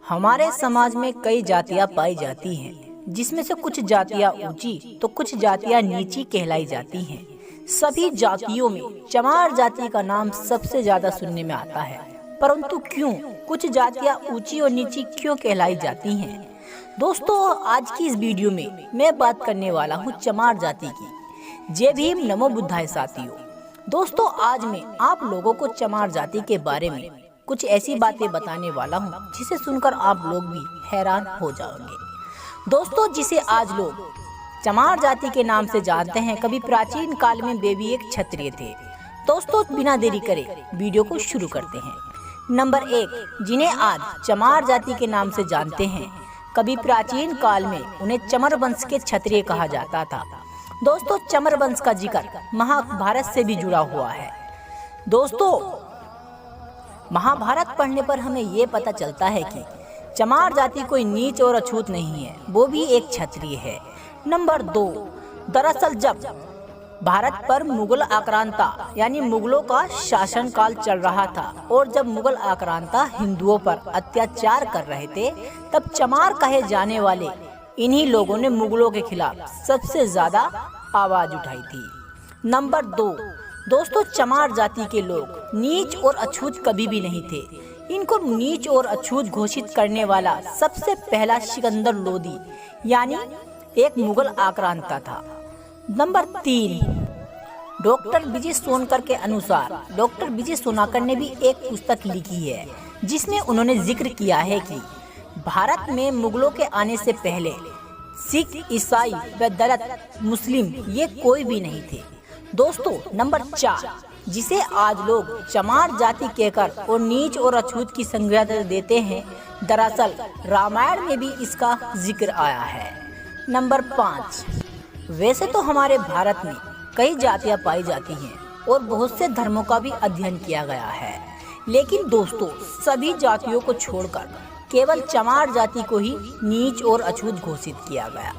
हमारे समाज में कई जातियां पाई जाती हैं, जिसमें से कुछ जातियां ऊंची तो कुछ जातियां नीची कहलाई जाती हैं। सभी जातियों में चमार जाति का नाम सबसे ज्यादा सुनने में आता है, परंतु क्यों कुछ जातियां ऊंची और नीची क्यों कहलाई जाती हैं? दोस्तों, आज की इस वीडियो में मैं बात करने वाला हूँ चमार जाति की। जय भीम, नमो बुद्धाय साथियों। दोस्तों, आज मैं आप लोगों को चमार जाति के बारे में कुछ ऐसी बातें बताने वाला हूँ जिसे सुनकर आप लोग भी हैरान हो जाओगे। दोस्तों, जिसे आज लोग चमार जाति के नाम से जानते हैं, कभी प्राचीन काल में वे भी एक क्षत्रिय थे। दोस्तों, बिना देरी करे वीडियो को शुरू करते हैं। नंबर 1, जिन्हें आज चमार जाति के नाम से जानते हैं, कभी प्राचीन काल में उन्हें चमर वंश के क्षत्रिय कहा जाता था। दोस्तों, चमर वंश का जिक्र महाभारत से भी जुड़ा हुआ है। दोस्तों, महाभारत पढ़ने पर हमें ये पता चलता है कि चमार जाति कोई नीच और अछूत नहीं है, वो भी एक क्षत्रिय है। नंबर 2, दरअसल जब भारत पर मुगल आक्रांता यानी मुगलों का शासन काल चल रहा था और जब मुगल आक्रांता हिंदुओं पर अत्याचार कर रहे थे, तब चमार कहे जाने वाले इन्हीं लोगों ने मुगलों के खिलाफ सबसे ज्यादा आवाज उठाई थी। नंबर 2, दोस्तों, चमार जाति के लोग नीच और अछूत कभी भी नहीं थे। इनको नीच और अछूत घोषित करने वाला सबसे पहला सिकंदर लोदी यानी एक मुगल आक्रांता था। नंबर 3, डॉक्टर विजय सोनकर के अनुसार डॉक्टर विजय सोनाकर ने भी एक पुस्तक लिखी है जिसमें उन्होंने जिक्र किया है कि भारत में मुगलों के आने से पहले सिख, ईसाई व दलित, मुस्लिम ये कोई भी नहीं थे। दोस्तों, नंबर 4, जिसे आज लोग चमार जाति कहकर और नीच और अछूत की संज्ञा देते हैं, दरअसल रामायण में भी इसका जिक्र आया है। नंबर 5, वैसे तो हमारे भारत में कई जातियां पाई जाती हैं और बहुत से धर्मों का भी अध्ययन किया गया है, लेकिन दोस्तों सभी जातियों को छोड़कर केवल चमार जाति को ही नीच और अछूत घोषित किया गया।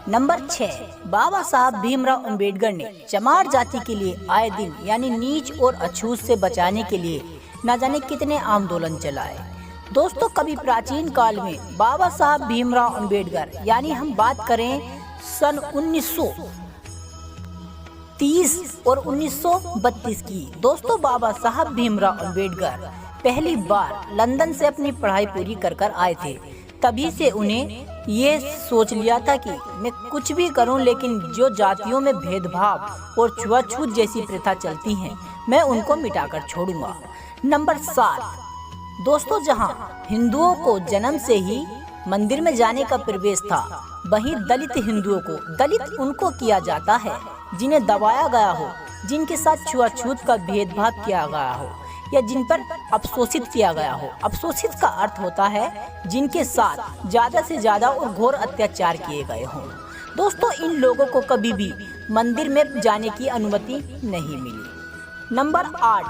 नंबर 6, बाबा साहब भीमराव अंबेडकर ने चमार जाति के लिए आए दिन यानी नीच और अछूत से बचाने के लिए न जाने कितने आंदोलन चलाए। दोस्तों, कभी प्राचीन काल में बाबा साहब भीमराव अंबेडकर यानी हम बात करें सन 1930 और 1932 की। दोस्तों, बाबा साहब भीमराव अंबेडकर पहली बार लंदन से अपनी पढ़ाई पूरी कर आए थे। तभी से उन्हें ये सोच लिया था कि मैं कुछ भी करूं, लेकिन जो जातियों में भेदभाव और छुआछूत जैसी प्रथा चलती हैं, मैं उनको मिटाकर छोड़ूंगा। नंबर 7, दोस्तों, जहां हिंदुओं को जन्म से ही मंदिर में जाने का प्रवेश था, वहीं दलित हिंदुओं को दलित उनको किया जाता है जिन्हें दबाया गया हो, जिनके साथ छुआछूत का भेदभाव किया गया हो या जिन पर अवशोषित किया गया हो। अवशोषित का अर्थ होता है जिनके साथ ज्यादा से ज्यादा और घोर अत्याचार किए गए हों। दोस्तों, इन लोगों को कभी भी मंदिर में जाने की अनुमति नहीं मिली। नंबर 8,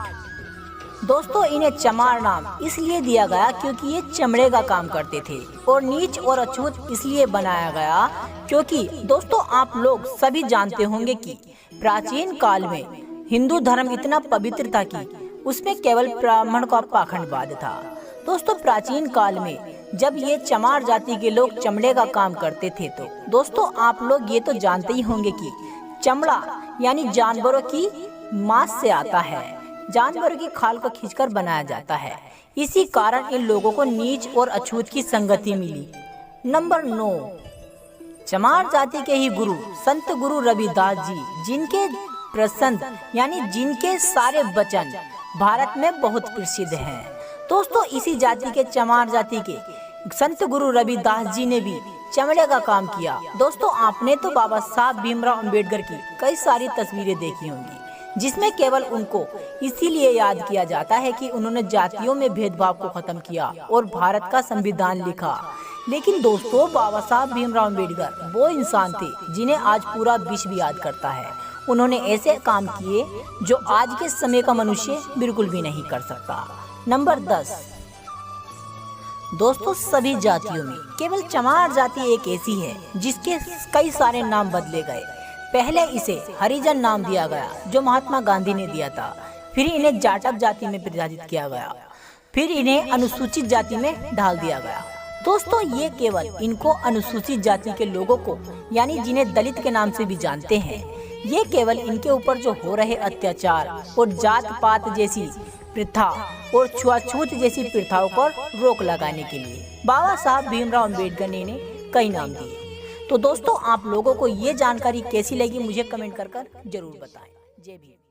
दोस्तों, इन्हें चमार नाम इसलिए दिया गया क्योंकि ये चमड़े का काम करते थे, और नीच और अछूत इसलिए बनाया गया क्योंकि दोस्तों आप लोग सभी जानते होंगे कि प्राचीन काल में हिंदू धर्म इतना पवित्र था कि उसमें केवल ब्राह्मण का पाखंडवाद था। दोस्तों, प्राचीन काल में जब ये चमार जाति के लोग चमड़े का काम करते थे, तो दोस्तों आप लोग ये तो जानते ही होंगे कि चमड़ा यानी जानवरों की मांस से आता है, जानवरों की खाल को खींचकर बनाया जाता है। इसी कारण इन लोगों को नीच और अछूत की संगति मिली। नंबर 9, चमार जाति के ही गुरु संत गुरु रविदास जी, जिनके प्रसन्न यानी जिनके सारे वचन भारत में बहुत प्रसिद्ध हैं। दोस्तों, इसी जाति के चमार जाति के संत गुरु रविदास जी ने भी चमड़े का काम किया। दोस्तों, आपने तो बाबा साहब भीमराव अंबेडकर की कई सारी तस्वीरें देखी होंगी, जिसमें केवल उनको इसीलिए याद किया जाता है कि उन्होंने जातियों में भेदभाव को खत्म किया और भारत का संविधान लिखा। लेकिन दोस्तों, बाबा साहब भीमराव अंबेडकर वो इंसान थे जिन्हें आज पूरा विश्व याद करता है। उन्होंने ऐसे काम किए जो आज के समय का मनुष्य बिल्कुल भी नहीं कर सकता। नंबर 10, दोस्तों, सभी जातियों में केवल चमार जाति एक ऐसी है जिसके कई सारे नाम बदले गए। पहले इसे हरिजन नाम दिया गया जो महात्मा गांधी ने दिया था, फिर इन्हें जाटव जाति में विभाजित किया गया। फिर इन्हें अनुसूचित जाति में डाल दिया गया। दोस्तों ये केवल इनको अनुसूचित जाति के लोगों को यानी जिन्हें दलित के नाम से भी जानते हैं, ये केवल इनके ऊपर जो हो रहे अत्याचार और जात पात जैसी प्रथा और छुआछूत जैसी प्रथाओं पर रोक लगाने के लिए बाबा साहब भीमराव अंबेडकर ने इन्हें कई नाम दिए। तो दोस्तों आप लोगों को ये जानकारी कैसी लगी मुझे कमेंट कर जरूर बताएं। जय भीम।